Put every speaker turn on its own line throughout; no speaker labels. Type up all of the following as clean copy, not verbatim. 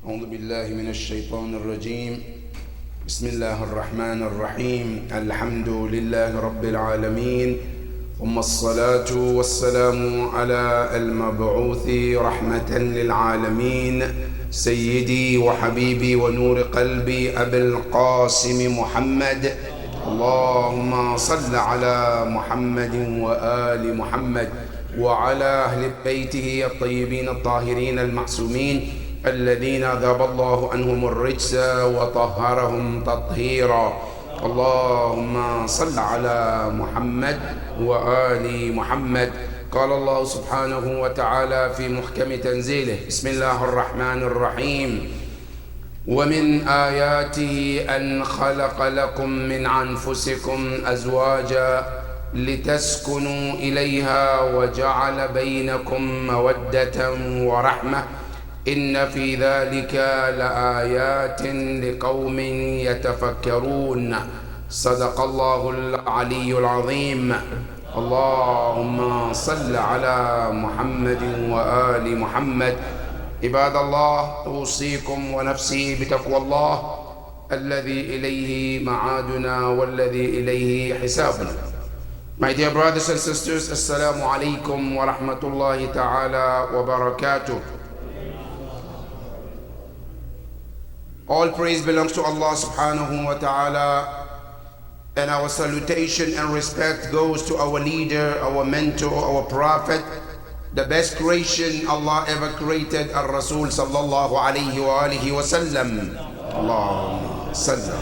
أعوذ بالله من الشيطان الرجيم. بسم الله الرحمن الرحيم. الحمد لله رب العالمين، ثم الصلاة والسلام على المبعوث رحمة للعالمين، سيدي وحبيبي ونور قلبي أبي القاسم محمد. اللهم صل على محمد وآل محمد وعلى أهل بيته الطيبين الطاهرين المعصومين الذين ذهب الله عنهم الرجس وطهرهم تطهيرا. اللهم صل على محمد وآل محمد. قال الله سبحانه وتعالى في محكم تنزيله: بسم الله الرحمن الرحيم: ومن آياته أن خلق لكم من أنفسكم أزواجا لتسكنوا إليها وجعل بينكم مودة ورحمة إن في ذلك لآيات لقوم يتفكرون. صدق الله العلي العظيم. اللهم صل على محمد وآل محمد. عباد الله، أوصيكم ونفسي بتقوى الله الذي إليه معادنا والذي إليه حسابنا. My dear brothers and sisters, Assalamu alaikum wa rahmatullahi ta'ala wa barakatuh. All praise belongs to Allah subhanahu wa ta'ala, and our salutation and respect goes to our leader, our mentor, our prophet, the best creation Allah ever created, Ar-Rasul sallallahu alayhi wa alihi wa sallam. Allahumma sallam.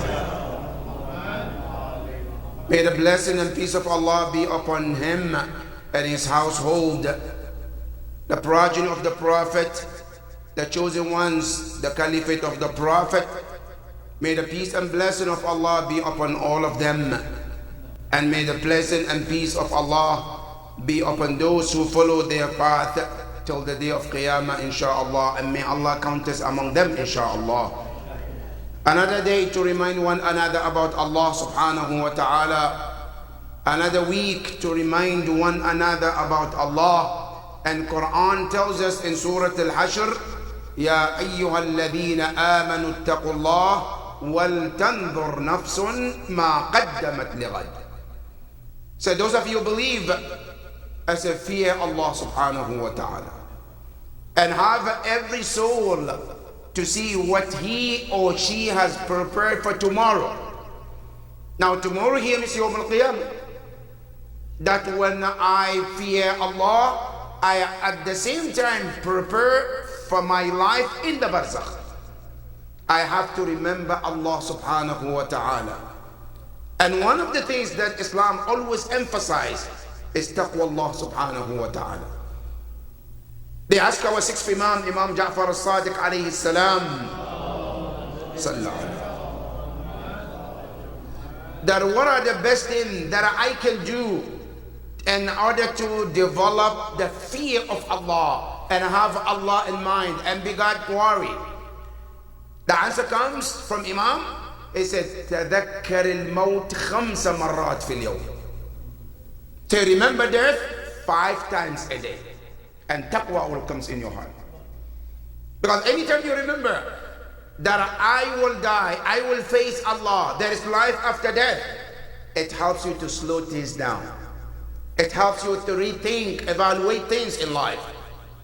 May the blessing and peace of Allah be upon him and his household, the progeny of the Prophet, the chosen ones, the caliphate of the Prophet. May the peace and blessing of Allah be upon all of them, and may the blessing and peace of Allah be upon those who follow their path till the day of Qiyamah, inshaAllah, and may Allah count us among them, inshaAllah. Another day to remind one another about Allah subhanahu wa ta'ala. Another week to remind one another about Allah. And Quran tells us in Surah Al-Hashr, يَا أَيُّهَا الَّذِينَ آمَنُوا اتَّقُوا اللَّهَ وَلْتَنْظُرْ نَفْسٌ مَا قَدَّمَتْ لِغَدٍ. So those of you who believe, as a fear Allah subhanahu wa ta'ala, and have every soul to see what he or she has prepared for tomorrow. Now tomorrow here is Yawm al-Qiyamah. That when I fear Allah, I at the same time prepare for my life in the barzakh. I have to remember Allah subhanahu wa ta'ala. And one of the things that Islam always emphasizes is taqwa Allah subhanahu wa ta'ala. They ask our sixth Imam, Imam Ja'far al-Sadiq alayhi salam, that what are the best things that I can do in order to develop the fear of Allah and have Allah in mind and be God worry. The answer comes from Imam. He said, تذكر الموت 5 مرات في اليوم. To remember death 5 times a day. And taqwa will come in your heart. Because anytime you remember that I will die, I will face Allah, there is life after death, it helps you to slow things down. It helps you to rethink, evaluate things in life.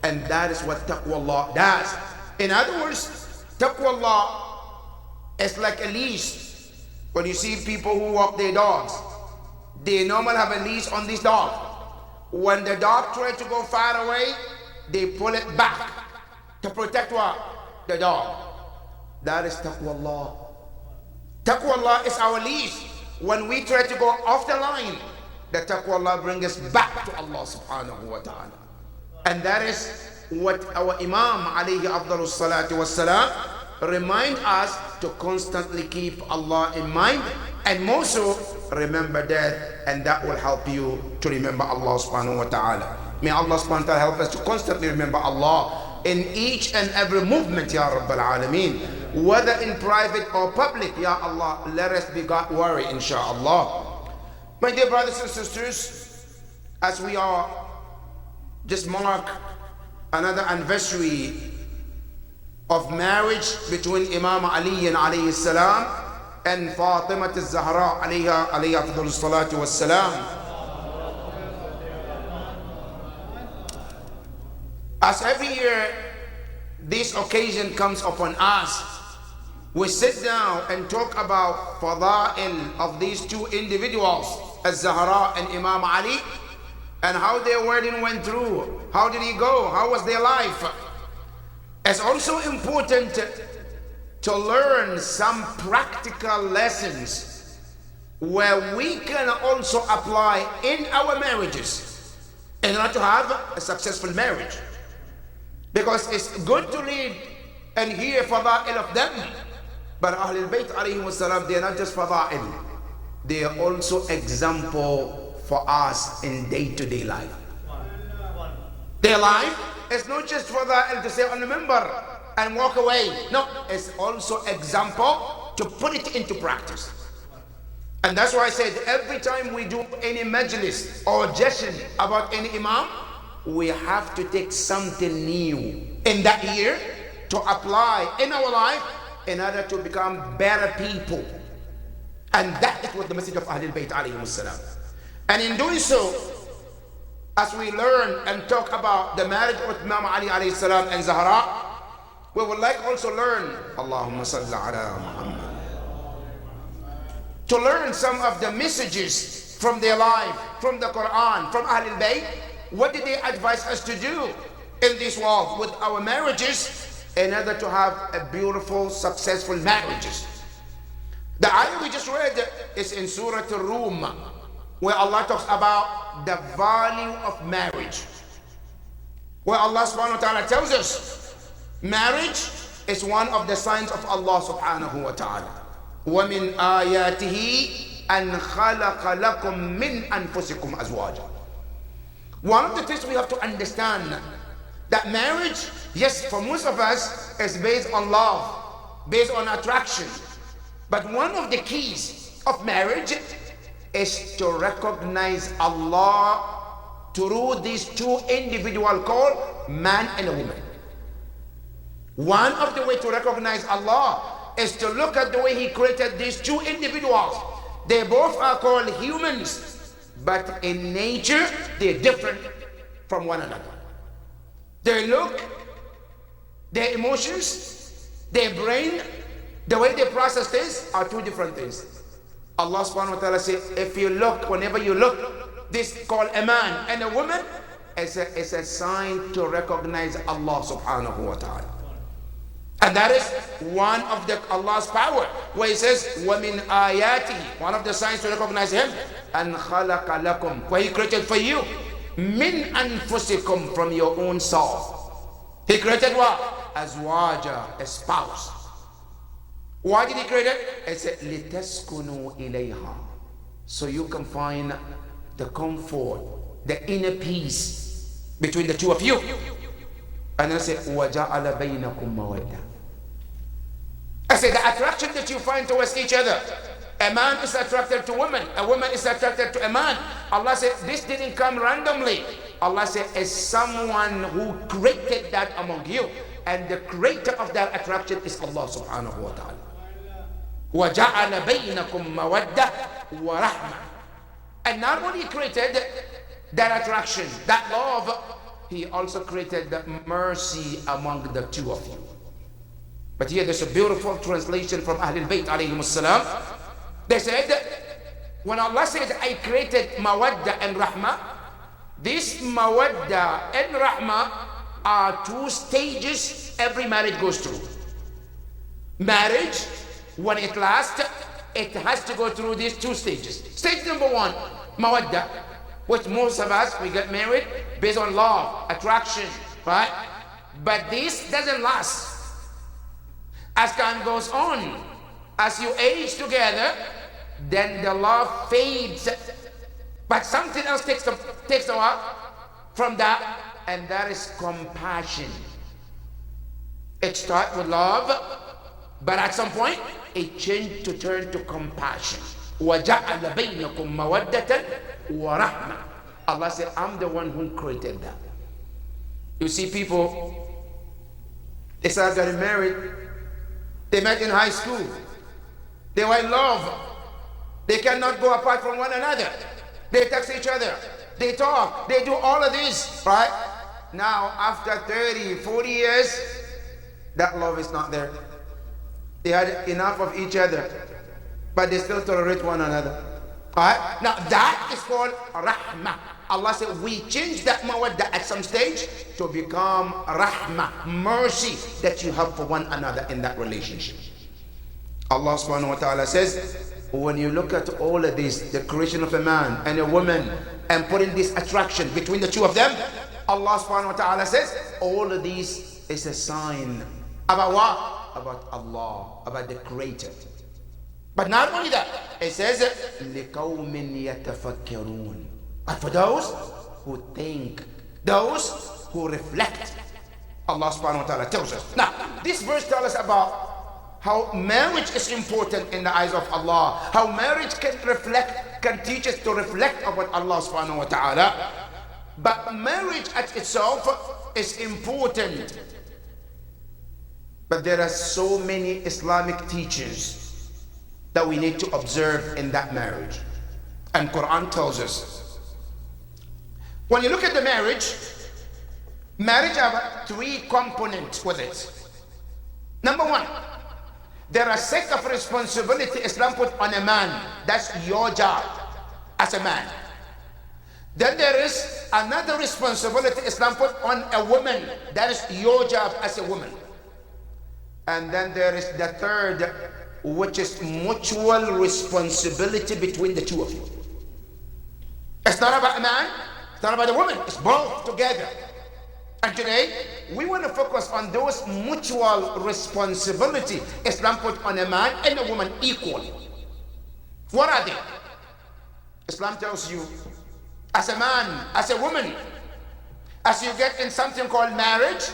And that is what taqwa Allah does. In other words, taqwa Allah is like a leash. When you see people who walk their dogs, they normally have a leash on this dog. When the dog tries to go far away, they pull it back to protect what? The dog. That is taqwa Allah. Taqwa Allah is our leash. When we try to go off the line, the taqwa Allah brings us back to Allah subhanahu wa ta'ala. And that is what our Imam alayhi afdalu salatu wassalam remind us to constantly keep Allah in mind, and more so remember death, and that will help you to remember Allah subhanahu wa ta'ala. May Allah subhanahu wa ta'ala help us to constantly remember Allah in each and every movement, Ya Rabbal Alameen, whether in private or public. Ya Allah, let us be God worry, inshaAllah. My dear brothers and sisters, as we are just mark another anniversary of marriage between Imam Ali alayhi salam and Fatima al-Zahra alayha afdalus salatu was salam. As every year this occasion comes upon us, we sit down and talk about fada'il of these two individuals, al-Zahra and Imam Ali, and how their wedding went through. How did it go? How was their life? It's also important to learn some practical lessons where we can also apply in our marriages in order to have a successful marriage. Because it's good to read and hear fada'il of them, but Ahlul Bayt alayhim salam, they are not just fada'il, they are also example for us in day-to-day life. Their life is not just fada'il to say on the member and walk away. No, it's also example to put it into practice. And that's why I said every time we do any majlis or jashan about any imam, we have to take something new in that year to apply in our life in order to become better people. And that is what the message of Ahlul Bayt alayhim salam. And in doing so, as we learn and talk about the marriage of Imam Ali alayhi salam and Zahra, we would like also learn, Allahumma salli ala Muhammad, to learn some of the messages from their life, from the Quran, from Ahlul Bayt. What did they advise us to do in this world with our marriages in order to have a beautiful, successful marriages? The ayah we just read is in Surah Al-Rum, where Allah talks about the value of marriage. Where Allah subhanahu wa ta'ala tells us marriage is one of the signs of Allah subhanahu wa ta'ala. وَمِنْ آيَاتِهِ أَنْ خَلَقَ لَكُم مِّنْ أَنفُسِكُمْ أَزْوَاجًا. One of the things we have to understand, that marriage, yes, for most of us, is based on love, based on attraction. But one of the keys of marriage is to recognize Allah through these two individuals called man and a woman. One of the ways to recognize Allah is to look at the way He created these two individuals. They both are called humans, but in nature they're different from one another. Their look, their emotions, their brain, the way they process things are two different things. Allah subhanahu wa ta'ala says, if you look, whenever you look, this called a man and a woman, is a sign to recognize Allah subhanahu wa ta'ala. And that is one of Allah's power, where He says, وَمِنْ آيَاتِهِ, one of the signs to recognize Him, أَنْ خَلَقَ لَكُمْ, where He created for you, مِنْ أَنفُسِكُمْ, from your own soul. He created what? Azwaja, a spouse. Why did He create it? It said, لِتَسْكُنُوا إِلَيْهَا, so you can find the comfort, the inner peace between the two of you. And then I said, وَجَعَلَ بَيْنَكُمْ مَوَدَّةً. I said, the attraction that you find towards each other. A man is attracted to woman, a woman is attracted to a man. Allah said, this didn't come randomly. Allah said, it's someone who created that among you. And the creator of that attraction is Allah subhanahu wa ta'ala. وَجَعَلَ بَيْنَكُمْ مَوَدَّةً وَرَحْمَةً. And not only created that attraction, that love, He also created the mercy among the two of you. But here there's a beautiful translation from Ahlul Bayt alayhim salam. They said, when Allah said, I created mawadda and rahmah, this mawadda and rahmah are two stages every marriage goes through. Marriage, when it lasts, it has to go through these two stages. Stage number one, mawadda, which most of us, we get married based on love, attraction, right? But this doesn't last. As time goes on, as you age together, then the love fades. But something else takes a while from that, and that is compassion. It starts with love, but at some point, it changed to turn to compassion. وَجَعَلَ بَيْنَكُمْ مَوَدَّةً وَرَحْمَةً. Allah said, I'm the one who created that. You see, people, They started getting married. They met in high school. They were in love. They cannot go apart from one another. They text each other. They talk. They do all of this, right? Now, after 30, 40 years, that love is not there. They had enough of each other, but they still tolerate one another. All right? Now, that is called rahmah. Allah said, we change that mawaddah at some stage to become rahmah, mercy that you have for one another in that relationship. Allah subhanahu wa ta'ala says, when you look at all of this, the creation of a man and a woman, and putting this attraction between the two of them, Allah subhanahu wa ta'ala says, all of this is a sign about what? About Allah, about the Creator. But not only that, it says, لِقَوْمٍ يَتَفَكَّرُونَ. But for those who think, those who reflect, Allah subhanahu wa ta'ala tells us. Now, this verse tells us about how marriage is important in the eyes of Allah, how marriage can teach us to reflect about Allah subhanahu wa ta'ala. But marriage at itself is important. But there are so many Islamic teachings that we need to observe in that marriage. And Quran tells us, when you look at the marriage have 3 components with it. Number 1, there are set of responsibility Islam put on a man. That's your job as a man. Then there is another responsibility Islam put on a woman. That is your job as a woman. And then there is the third, which is mutual responsibility between the two of you. It's not about a man, it's not about a woman, it's both together. And today, we want to focus on those mutual responsibility Islam put on a man and a woman equally. What are they? Islam tells you, as a man, as a woman, as you get in something called marriage,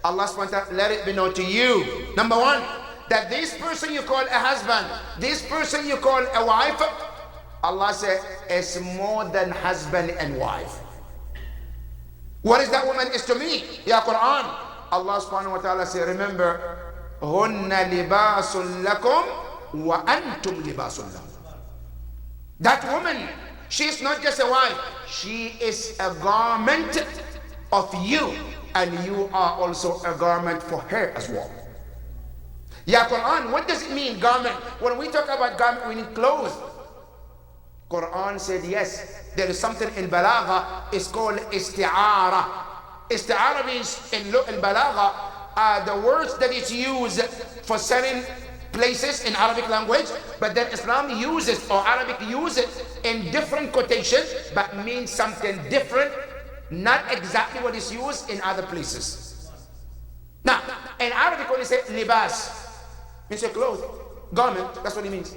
Allah subhanahu wa ta'ala let it be known to you. Number 1, that this person you call a husband, this person you call a wife, Allah said, is more than husband and wife. What is that woman is to me? Ya Quran. Allah subhanahu wa ta'ala said, remember, Hunna libasun lakum wa antum libasun lakum. That woman, she is not just a wife, she is a garment of you, and you are also a garment for her as well. Ya Quran, what does it mean, garment? When we talk about garment, we need clothes. Quran said, yes, there is something in balagha, it's called isti'ara. Isti'ara means in balagha, the words that is used for certain places in Arabic language, but then Islam uses, or Arabic uses in different quotations, but means something different, not exactly what is used in other places. Now, in Arabic when you say libas, means a clothes, garment, that's what it means.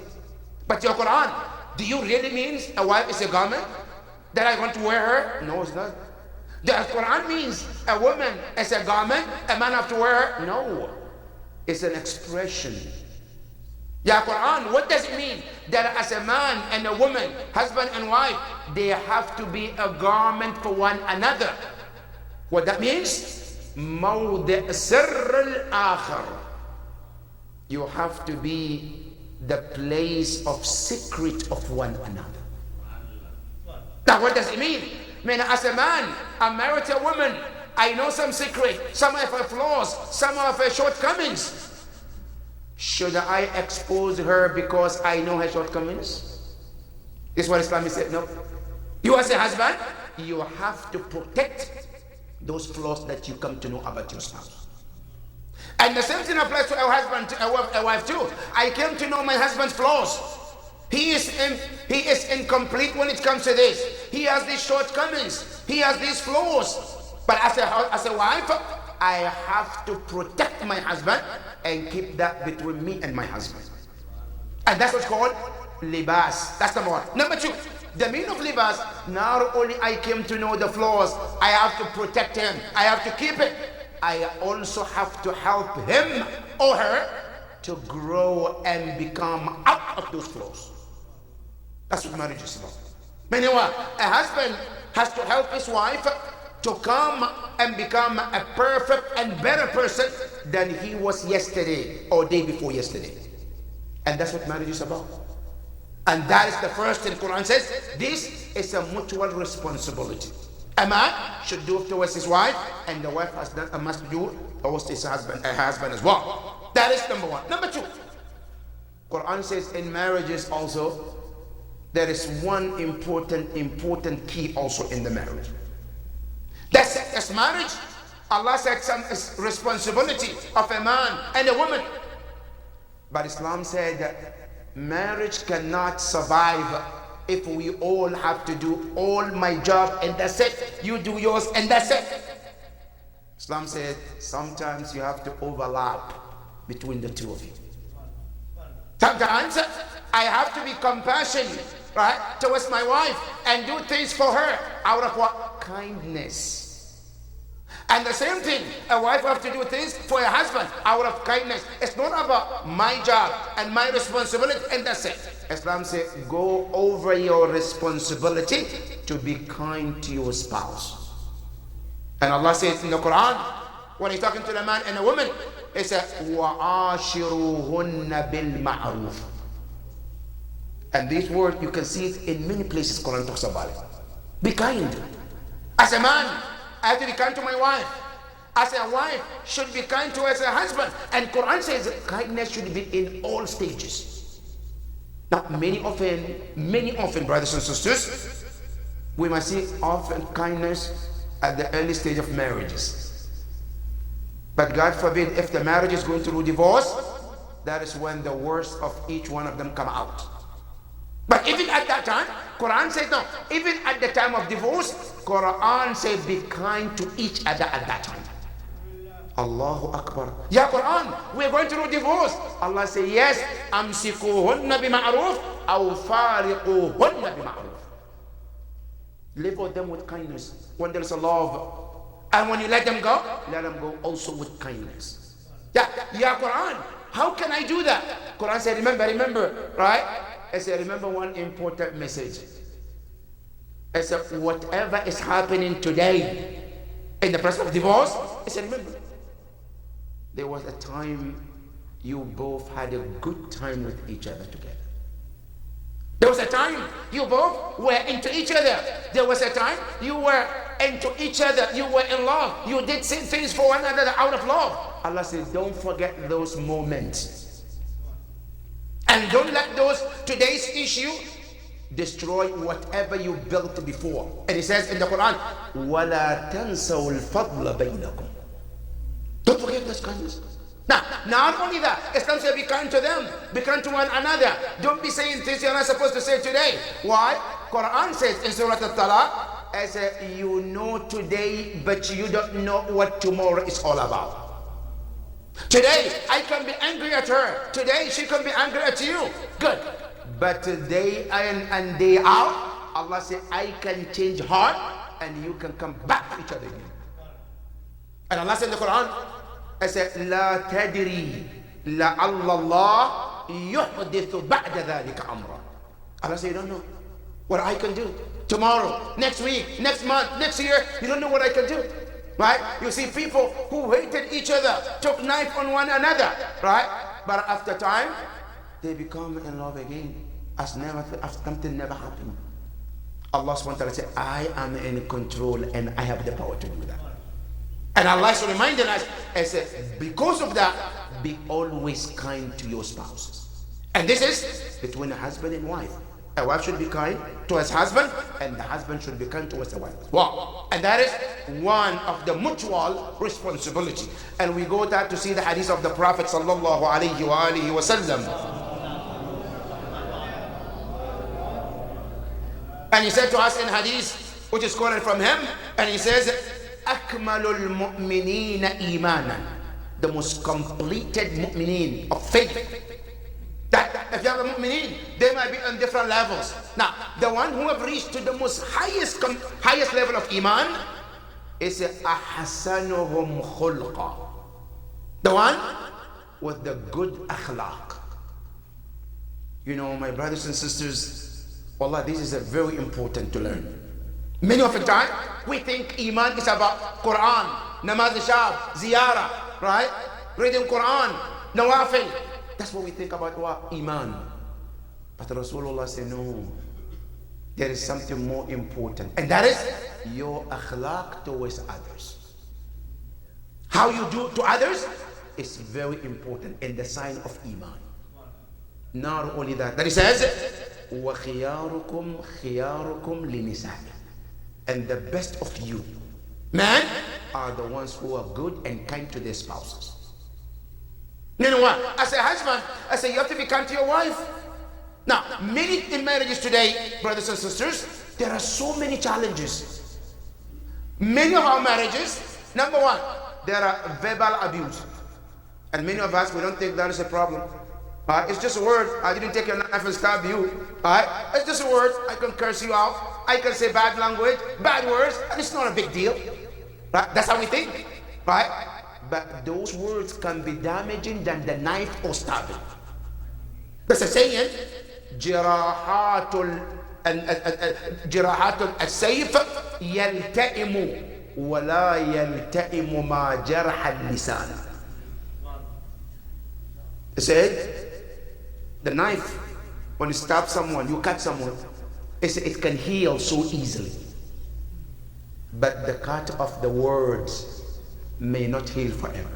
But your Quran, do you really mean a wife is a garment? That I want to wear her? No, it's not. The Quran means a woman is a garment, a man have to wear her? No. It's an expression. Ya Quran, what does it mean? That as a man and a woman, husband and wife, they have to be a garment for one another. What that means? موضع سر الآخر. You have to be the place of secret of one another. Now what does it mean? I mean, as a man, I'm married to a woman, I know some secret, some of her flaws, some of her shortcomings. Should I expose her because I know her shortcomings? This is what Islam said. No. You as a husband, you have to protect those flaws that you come to know about your spouse. And the same thing applies to a husband, to a wife too. I came to know my husband's flaws. He is incomplete when it comes to this. He has these shortcomings. He has these flaws. But as a wife, I have to protect my husband and keep that between me and my husband. And that's what's called libas. That's number 1. Number 2, the meaning of libas, not only I came to know the flaws, I have to protect him, I have to keep it. I also have to help him or her to grow and become out of those flaws. That's what marriage is about. Meaning what? A husband has to help his wife to come and become a perfect and better person than he was yesterday or day before yesterday. And that's what marriage is about. And that is the first thing the Quran says. This is a mutual responsibility. A man should do towards his wife, and the wife must do towards his husband as well. That is number one. Number two, Quran says in marriages also, there is one important key also in the marriage. That's marriage. Allah said some responsibility of a man and a woman. But Islam said that marriage cannot survive if we all have to do all my job and that's it. You do yours and that's it. Islam said sometimes you have to overlap between the two of you. Sometimes I have to be compassionate, right, towards my wife and do things for her out of what? Kindness. And the same thing, a wife has to do things for a husband out of kindness. It's not about my job and my responsibility and that's it. Islam says go over your responsibility to be kind to your spouse. And Allah says in the Quran, when He's talking to the man and the woman, He said, وَعَاشِرُوهُنَّ بِالْمَعْرُوفِ. And this word, you can see it in many places Quran talks about it. Be kind. As a man, I have to be kind to my wife. As a wife should be kind to her husband. And Quran says kindness should be in all stages. Now, many often, brothers and sisters, we must see often kindness at the early stage of marriages. But God forbid, if the marriage is going through divorce, that is when the worst of each one of them come out. But even at that time, Quran says no. Even at the time of divorce, Quran says be kind to each other at that time. Allahu Akbar. Ya Quran, we're going through divorce. Allah says yes. Amsikuhunna bima'ruf aw fariquhunna bima'ruf. Live with them with kindness when there is a love. And when you let them go also with kindness. Ya Quran, how can I do that? Quran said remember, right? I said, remember one important message. I said, whatever is happening today in the process of divorce, I said, remember, there was a time you both had a good time with each other together. There was a time you both were into each other. There was a time you were into each other. You were in love. You did things for one another out of love. Allah says, don't forget those moments. And don't let today's issue destroy whatever you built before. And He says in the Quran, وَلَا تَنْسَوْا الْفَضْلَ بَيْنَكُمْ. Don't forget this kindness. Now, not only that, Islam says be kind to them, be kind to one another. Don't be saying things you're not supposed to say today. Why? Quran says in Surah Al-Talaq, I say, you know today, but you don't know what tomorrow is all about. Today, I can be angry at her. Today, she can be angry at you. Good. But day in and day out, Allah says, I can change heart and you can come back to each other again. And Allah said in the Quran, I said, لا تدري لعل الله يحدث بعد ذلك أمرا. Allah said, you don't know what I can do tomorrow, next week, next month, next year. You don't know what I can do. Right? You see people who hated each other, took knife on one another, right? But after time, they become in love again, as something never happened. Allah subhanahu wa ta'ala said, I am in control and I have the power to do that. And Allah is reminding us, I said, because of that, be always kind to your spouses. And this is between a husband and wife. A wife should be kind to his husband, and the husband should be kind towards the wife. Wow. And that is one of the mutual responsibility. And we go there to see the hadith of the Prophet sallallahu alaihi wa sallam. And he said to us in hadith, which is quoted from him, and he says, Akmalul mu'minina imanan. The most completed mu'minin of faith. That if you have a mu'mineen, they might be on different levels. Now, the one who have reached to the most highest level of iman is ahsanuhum khulqa. The one with the good akhlaq. You know, my brothers and sisters, wallah, this is a very important to learn. Many of the time, we think iman is about Quran, namaz shab, ziyarah, right? reading Quran, nawafil. That's what we think about what? Iman. But Rasulullah said, no, there is something more important, and that is your akhlaq towards others. How you do to others is very important and the sign of Iman. Not only that, that he says, وَخِيَارُكُمْ خِيَارُكُمْ لِنِسَائِ, and the best of you, men, are the ones who are good and kind to their spouses. You know what? As a husband, I say you have to be kind to your wife. Now, many in marriages today, brothers and sisters, there are so many challenges. Many of our marriages, number one, there are verbal abuse. And many of us, we don't think that is a problem. It's just a word. I didn't take your knife and stab you. It's just a word. I can curse you out. I can say bad language, bad words, and it's not a big deal. Right? That's how we think. Right? But those words can be damaging than the knife or stabbing. There's a saying, جراحات السيف يلتئم ولا يلتئم ما جرح اللسان. It said, the knife, when you stab someone, you cut someone, it can heal so easily. But the cut of the words may not heal forever.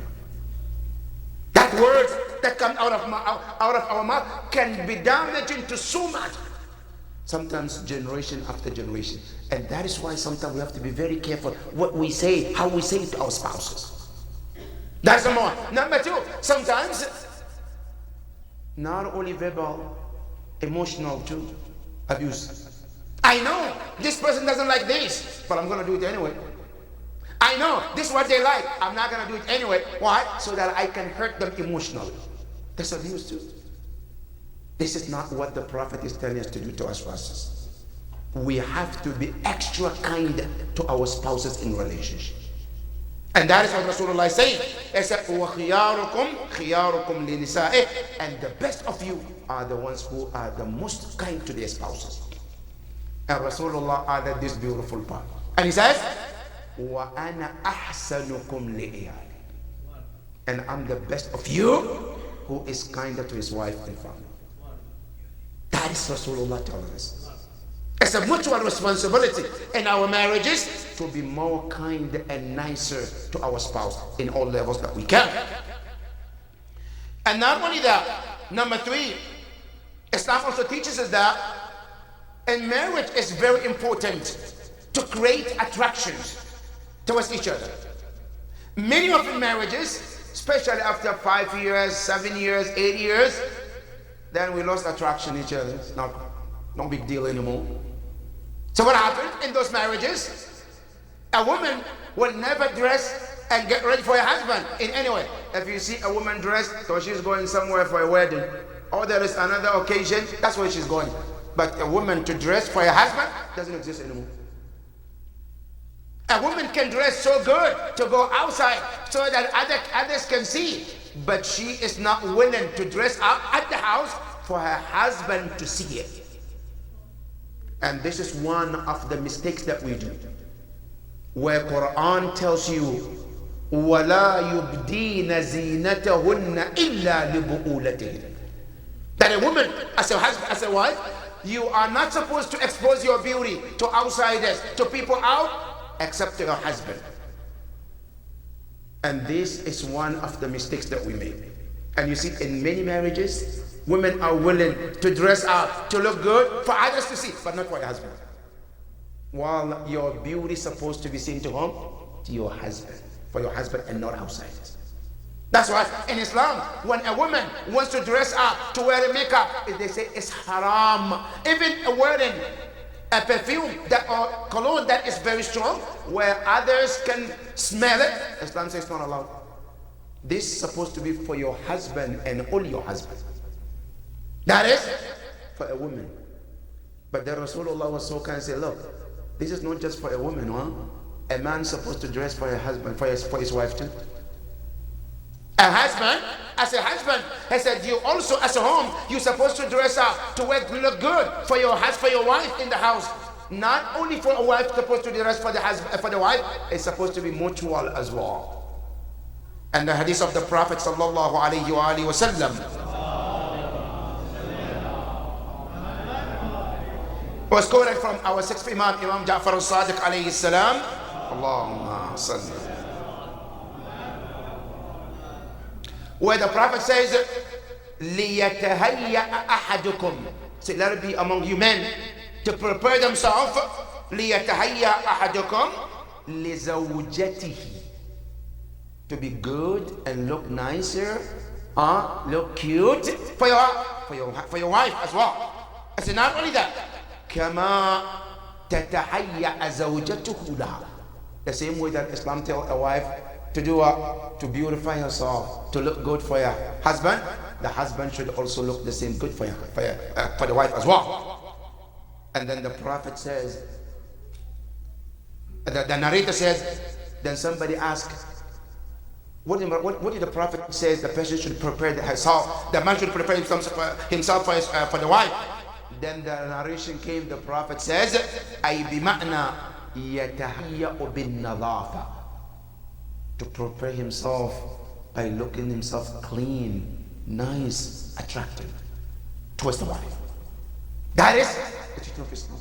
That words that come out of our mouth can be damaging to so much. Sometimes generation after generation. And that is why sometimes we have to be very careful what we say, how we say it to our spouses. That's number one. Number two, sometimes not only verbal, emotional too, abuse. I know this person doesn't like this, but I'm going to do it anyway. I know this is what they like. I'm not going to do it anyway. Why? So that I can hurt them emotionally. That's abuse too. This is not what the Prophet is telling us to do to our spouses. We have to be extra kind to our spouses in relationship. And that is what Rasulullah is saying. He said, وَخِيَارُكُمْ خِيَارُكُمْ لِنِسَائِهِ, and the best of you are the ones who are the most kind to their spouses. And Rasulullah added this beautiful part. And he says, وَأَنَا أَحْسَنُكُمْ لِإِيَالِي, and I'm the best of you who is kinder to his wife and family. That is Rasulullah telling us. It's a mutual responsibility in our marriages to be more kind and nicer to our spouse in all levels that we can. And not only that, number three, Islam also teaches us that in marriage it's very important to create attractions towards each other. Many of the marriages, especially after 5 years, 7 years, 8 years, then we lost attraction to each other. It's no big deal anymore. So what happened in those marriages? A woman will never dress and get ready for her husband in any way. If you see a woman dressed, so she's going somewhere for a wedding, or there is another occasion, that's where she's going. But a woman to dress for her husband doesn't exist anymore. A woman can dress so good to go outside so that others can see, but she is not willing to dress up at the house for her husband to see it. And this is one of the mistakes that we do, where Quran tells you, وَلَا يُبْدِينَ زِينَتَهُنَّ إِلَّا لِبُؤُولَتِهِنَّ, that a woman, as a husband, as a wife, you are not supposed to expose your beauty to outsiders, to people out, except to your husband. And this is one of the mistakes that we make. And you see in many marriages, women are willing to dress up, to look good for others to see, but not for your husband. While your beauty is supposed to be seen to whom? To your husband, for your husband and not outsiders. That's why in Islam, when a woman wants to dress up, to wear a makeup, they say it's haram. Even wearing a perfume or cologne that is very strong, where others can smell it, Islam says it's not allowed. This is supposed to be for your husband and only your husband. That is for a woman. But then Rasulullah was so kind and said, look, this is not just for a woman, huh? A man is supposed to dress for a husband, for his wife too. A husband, as a husband, he said, you also as a home, you're supposed to dress up to look good for your husband, for your wife in the house. Not only for a wife supposed to dress for the husband, for the wife, it's supposed to be mutual as well. And the hadith of the Prophet sallallahu alayhi wa alihi wasallam was quoted from our sixth Imam, Imam Ja'far al-Sadiq alayhi salam. Allahumma salli. Where the Prophet says, لِيَتَهَيَّأَ أَحَدُكُمْ. So let it be among you men to prepare themselves. لِيَتَهَيَّأَ أَحَدُكُمْ لِزَوْجَتِهِ. To be good and look nicer, look cute for your wife as well. I said not only that, كَمَا تَتَهَيَّأَ زَوْجَتُهُ لَهَا. The same way that Islam tells a wife to do what? To beautify herself, to look good for your husband. The husband should also look the same good for the wife as well. And then the Prophet says, the narrator says, then somebody asked, what did the Prophet say? The person should prepare himself, the man should prepare himself for the wife. Then the narration came, the Prophet says, أي بمعنى يتهيأ بالنظافة. To prepare himself by looking himself clean, nice, attractive towards the wife. That is the teaching of Islam.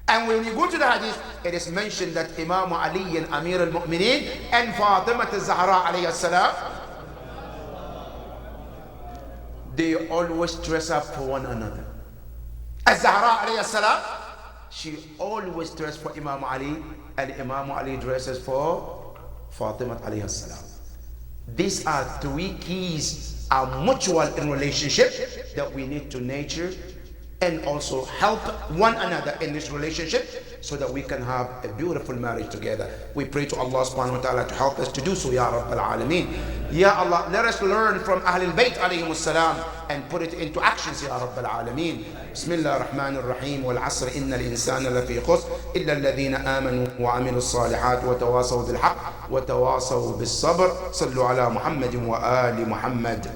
And when you go to the hadith, it is mentioned that Imam Ali and Amir al-Mu'mineen and Fatima al-Zahra alayhi salam, they always dress up for one another. Al-Zahra alayhi salam, she always dressed for Imam Ali, and Imam Ali dresses for Fatima alayhi salam. These are three keys, are mutual in relationship that we need to nurture and also help one another in this relationship so that we can have a beautiful marriage together. We pray to Allah subhanahu wa ta'ala to help us to do so, Ya Rabbal Alameen. Ya Allah, let us learn from Ahlul Bayt alayhimus salam and put it into actions, Ya Rabbal Alameen. Bismillah ar-Rahman ar-Rahim. Wal asr inna al-insana lafi khusr illa alladhina amanu wa amilu as-salihat wa tawasaw bil haqq wa tawasaw bis sabr. Sallu ala Muhammadin wa ali Muhammad.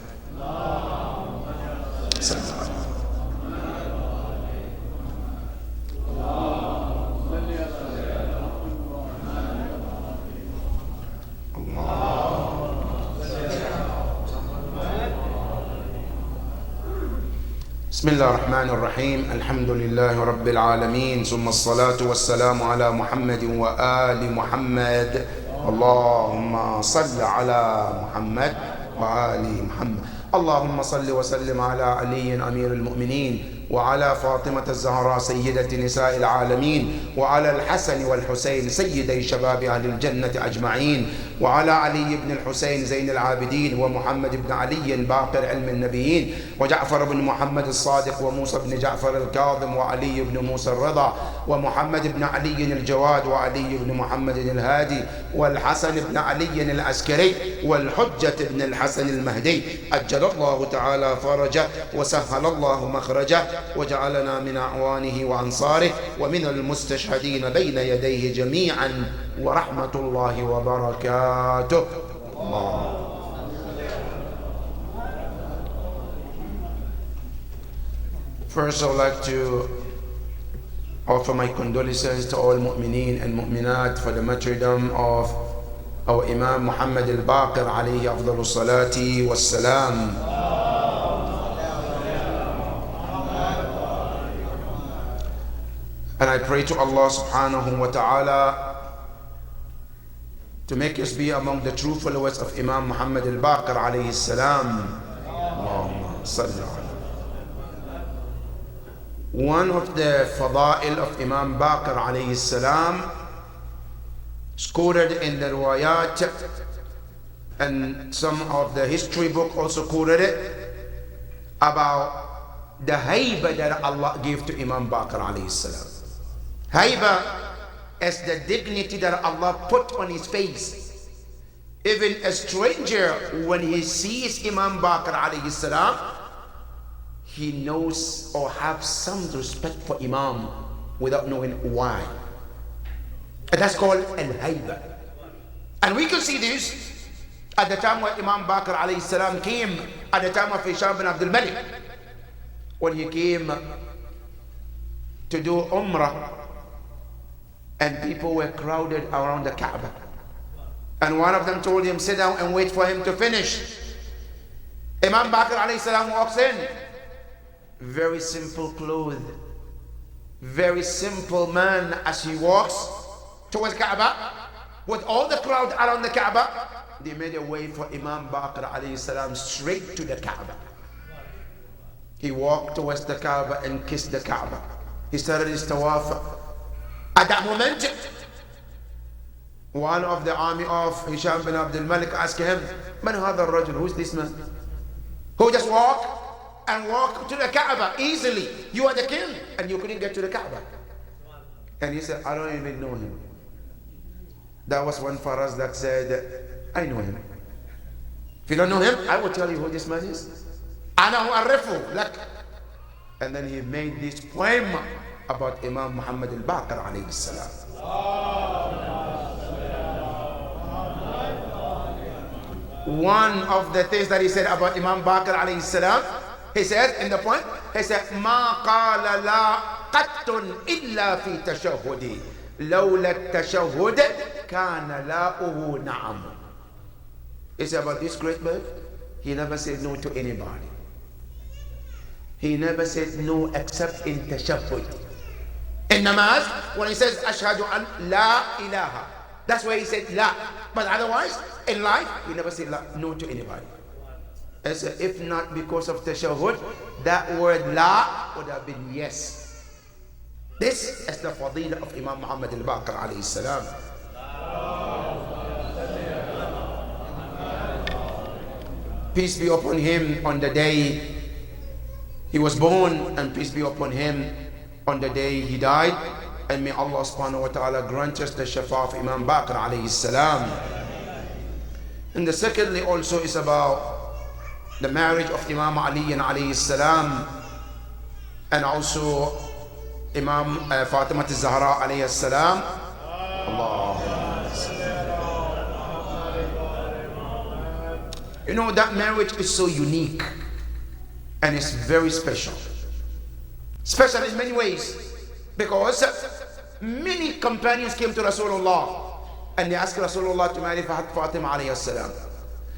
بسم الله الرحمن الرحيم. الحمد لله رب العالمين، ثم الصلاة والسلام على محمد وآل محمد. اللهم صل على محمد وآل محمد. اللهم صل وسلم على علي أمير المؤمنين وعلى فاطمة الزهراء سيدة نساء العالمين وعلى الحسن والحسين سيدي شباب أهل الجنة أجمعين وعلى علي بن الحسين زين العابدين ومحمد بن علي باقر علم النبيين وجعفر بن محمد الصادق وموسى بن جعفر الكاظم وعلي بن موسى الرضا ومحمد بن علي الجواد وعلي بن محمد الهادي والحسن بن علي العسكري والحجة بن الحسن المهدي أجل الله تعالى فرجه وسهل الله مخرجه وجعلنا من أعوانه وأنصاره ومن المستشهدين بين يديه جميعا ورحمة الله وبركاته. الله. First, I would like to offer my condolences to all mu'mineen and mu'minat for the martyrdom of our Imam Muhammad al-Baqir alayhi afdalu salati wassalam. And I pray to Allah subhanahu wa ta'ala to make us be among the true followers of Imam Muhammad al-Baqir alayhi salam. Allahumma salli ala. One of the fada'il of Imam Baqir alayhi salam is quoted in the riwayat, and some of the history book also quoted it, about the hayba that Allah gave to Imam Baqir alayhi salam. Hayba is the dignity that Allah put on his face. Even a stranger, when he sees Imam Baqir alayhi salam, he knows or have some respect for Imam without knowing why. And that's called al-hayba. And we can see this at the time when Imam Baqir alayhi salam came, at the time of Hisham bin Abdul Malik, when he came to do Umrah, and people were crowded around the Kaaba. And one of them told him, sit down and wait for him to finish. Imam Bakr alayhi salam walks in. Very simple clothes. Very simple man as he walks towards Kaaba. With all the crowd around the Kaaba, they made a way for Imam Bakr alayhi salam straight to the Kaaba. He walked towards the Kaaba and kissed the Kaaba. He started his tawaf. At that moment, one of the army of Hisham bin Abdul Malik asked him, Man hadha ar-rajul? Who's this man? Who just walked to the Kaaba easily. You are the king and you couldn't get to the Kaaba. And he said, I don't even know him. That was one Faraz that said, I know him. If you don't know him, I will tell you who this man is. Ana u'arrifu lak. And then he made this poem about Imam Muhammad al-Baqir alayhi salam. One of the things that he said about Imam Baqir alayhi salam, he said in the poem, he said, Ma qala la qattun illa fi tashahhudi. لولا التشهد كان لاؤه نعم. It's about this great man. He never said no to anybody. He never said no except in tashahhud. In namaz, when he says ashhadu an la ilaha, that's why he said la. But otherwise, in life, he never said no to anybody. As if not because of tashahhud, that word la would have been yes. This is the fadila of Imam Muhammad al-Baqir alayhi salam. Peace be upon him on the day he was born, and peace be upon him on the day he died. And may Allah subhanahu wa ta'ala grant us the shafa of Imam Baqir alayhi salam. And the secondly also is about the marriage of Imam Ali alayhi salam, and also Imam Fatima al-Zahra alayhi salam. You know, that marriage is so unique and it's very special. Special in many ways, because many companions came to Rasulullah and they asked Rasulullah to marry Fatima alayhi salam.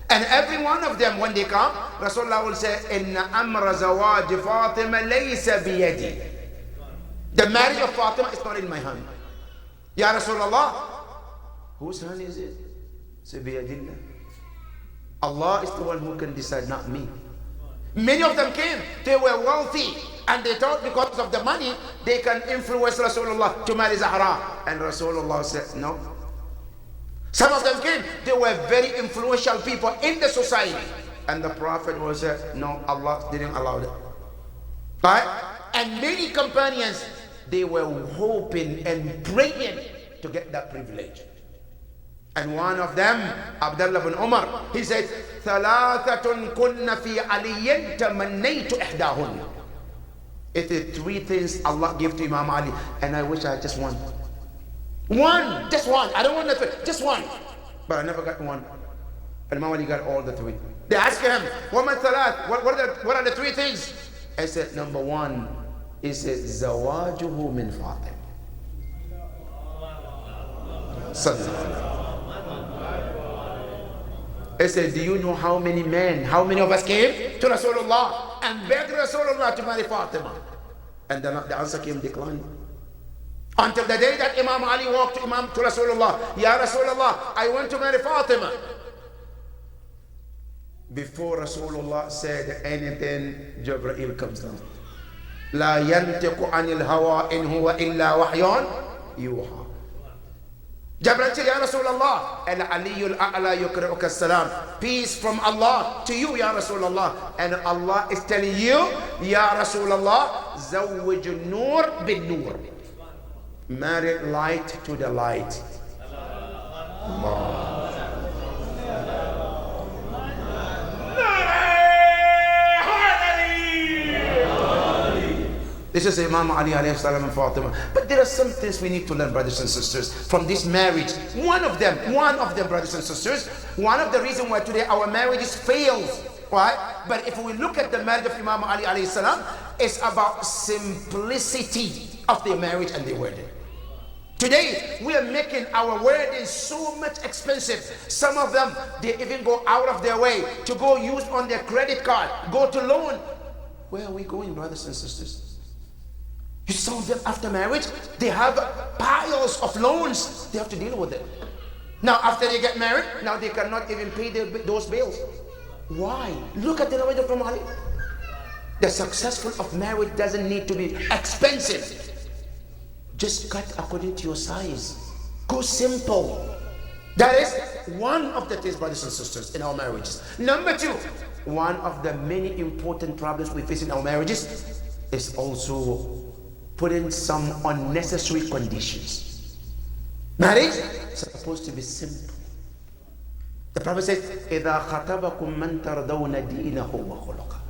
And every one of them, when they come, Rasulullah will say, Inna amra zawaj Fatima laysa biyadi. The marriage of Fatima is not in my hand. Ya Rasulullah, whose hand is it? Say, biyadillah. Allah is the one who can decide, not me. Many of them came, they were wealthy, and they thought because of the money, they can influence Rasulullah to marry Zahra. And Rasulullah said, no. Some of them came, they were very influential people in the society. And the Prophet was said, no, Allah didn't allow that. Right? And many companions, they were hoping and praying to get that privilege. And one of them, Abdullah bin Umar, he said, ثَلَاثَةٌ كُنَّ فِي عَلِيٍّ تَمَنَّيْتُ إِحْدَاهُنَّ. It is three things Allah gave to Imam Ali, and I wish I had just one. One, just one. I don't want the three, just one. But I never got one. And Imam Ali got all the three. They asked him, what are the three things? I said, number one, he said, زَوَاجُهُ مِنْ فَاطِمَ. He said, do you know how many men, how many of us came to Rasulullah and begged Rasulullah to marry Fatima? And the answer came declined. Until the day that Imam Ali walked to Rasulullah, Ya Rasulullah, I want to marry Fatima. Before Rasulullah said anything, Jibreel comes down. لا ينطق عن الهوى إن هو إلا وحي يوحى. Jibreel said, Ya Rasulullah, and Aliyul A'la yukra'uka salam. Peace from Allah to you, Ya Rasulullah. And Allah is telling you, Ya Rasulullah, zawwij nur bin nur. Marry light to the light. Allah. This is Imam Ali alayhi salam and Fatima. But there are some things we need to learn, brothers and sisters, from this marriage. One of them, brothers and sisters, one of the reasons why today our marriages fails, right? But if we look at the marriage of Imam Ali alayhi salam, it's about simplicity of their marriage and their wedding. Today, we are making our weddings so much expensive. Some of them, they even go out of their way to go use on their credit card, go to loan. Where are we going, brothers and sisters? You some of them after marriage, they have piles of loans. They have to deal with it. Now, after they get married, now they cannot even pay those bills. Why? Look at the Prophet of Ali. The successful of marriage doesn't need to be expensive. Just cut according to your size. Go simple. That is one of the things, brothers and sisters, in our marriages. Number two, one of the many important problems we face in our marriages is also putting some unnecessary conditions. Marriage is supposed to be simple. The Prophet said, إِذَا خَطَبَكُم مَّن تَرْضَوْنَ دِينَهُ وَخُلُقَهُ.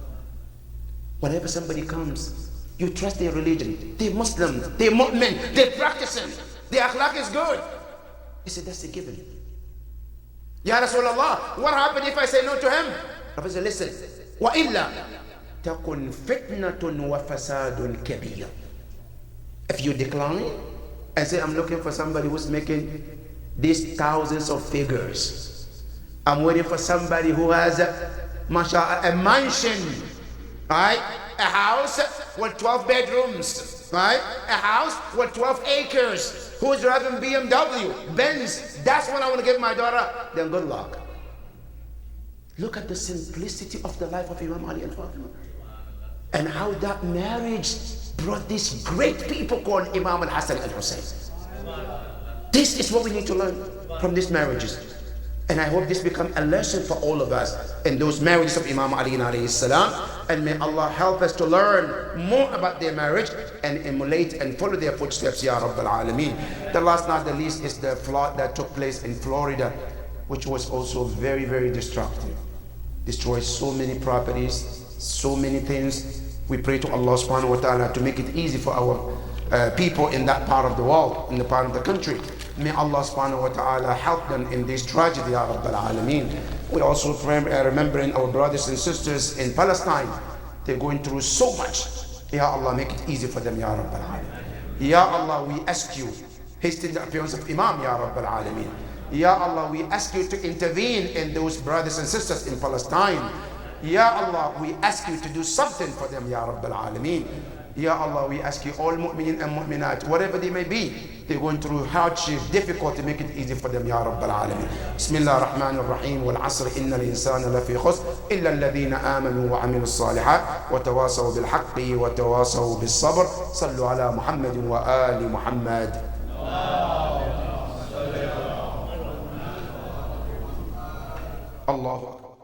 Whenever somebody comes, you trust their religion, they're Muslim, they're mu'min, they're practicing, their akhlaq is good. He said, that's a given. Ya Rasulullah, what happened if I say no to him? Prophet said, listen, وَإِلَّا تَكُنْ فِتْنَةٌ وَفَسَادٌ كَبِيرٌ. If you decline and say, I'm looking for somebody who's making these thousands of figures, I'm waiting for somebody who has a mansion, right? A house with 12 bedrooms, right? A house with 12 acres, who's driving BMW, Benz. That's what I want to give my daughter. Then good luck. Look at the simplicity of the life of Imam Ali and Fatima, and how that marriage brought these great people called Imam al-Hassan al-Hussein. This is what we need to learn from these marriages. And I hope this becomes a lesson for all of us in those marriages of Imam Ali alayhi salam. And may Allah help us to learn more about their marriage and emulate and follow their footsteps, Ya Rabbal Alameen. The last, not the least, is the flood that took place in Florida, which was also very, very destructive. Destroyed so many properties, so many things. We pray to Allah subhanahu wa ta'ala to make it easy for our people in that part of the world, in the part of the country. May Allah subhanahu wa ta'ala help them in this tragedy, Ya Rabbal Alameen. We also remembering our brothers and sisters in Palestine. They're going through so much. Ya Allah, make it easy for them, Ya Rabbal Alameen. Ya Allah, we ask you, hasten the appearance of Imam, Ya Rabbal Alameen. Ya Allah, we ask you to intervene in those brothers and sisters in Palestine. Ya Allah, we ask you to do something for them, Ya Rabbal Alameen. Ya Allah, we ask you, all mu'minin and mu'minat, whatever they may be, they're going through hardship, difficulty, make it easy for them, Ya Rabbal Alameen. Bismillah ar-Rahman ar-Rahim, wal asr, inna al-insana lafi khusr, illa alladhina amanu wa amilu as-salihat, wa tawasaw bil haqqi, wa tawasaw bis sabr, sallu ala Muhammadin wa ali Muhammad. Allahu Akbar.